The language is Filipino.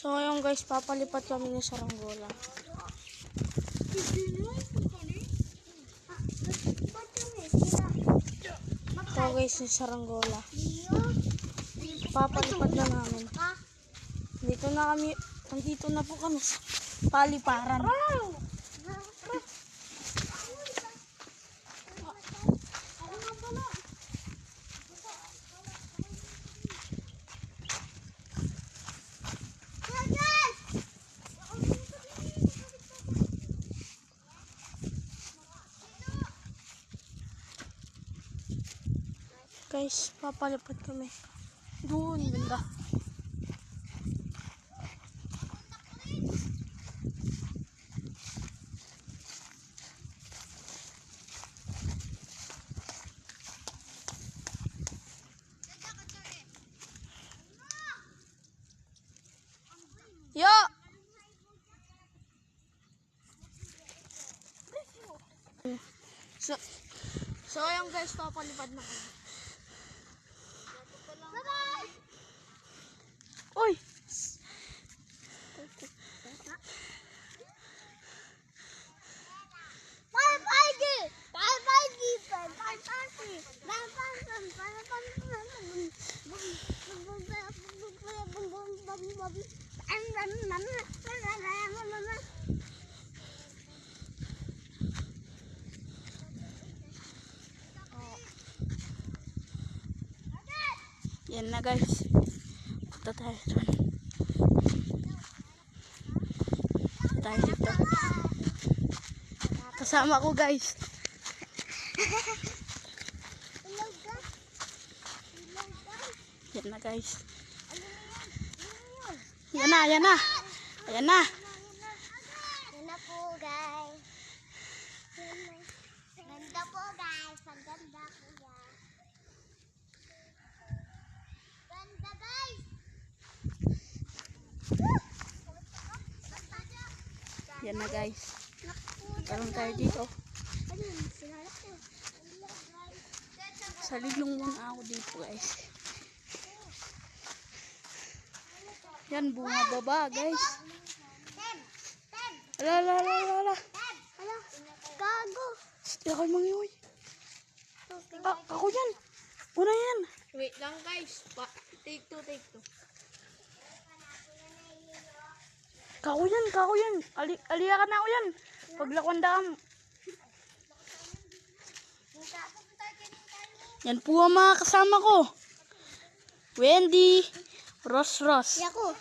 So ngayon guys, papalipat kami ng saranggola. So guys, yung saranggola. Papalipat na namin. Nandito na po kami sa paliparan. Guys, papalipat kami. Doon, banda. Yo! So ayun guys, papalipad na kami. Bye-bye! Uy! Yan na guys. Punta tayo doon. Tayo dito. Kasama ko guys. Yan na guys. Yan na, yan na. Ayan na. Yan na po guys. Ganda po guys. Ang ganda po guys. Ganda guys. Yan na guys. Karoon tayo dito. Sa lilong muna ako dito guys. Yan, bunga baba guys. Ala. Gago. Ako yung mangihoy. Ako yan. Una yan. Wait lang guys. Take two. Kako yan. Aliyakan na ako yan. Paglakwan. Yan po ang mga kasama ko. Wendy, Ros. Yako.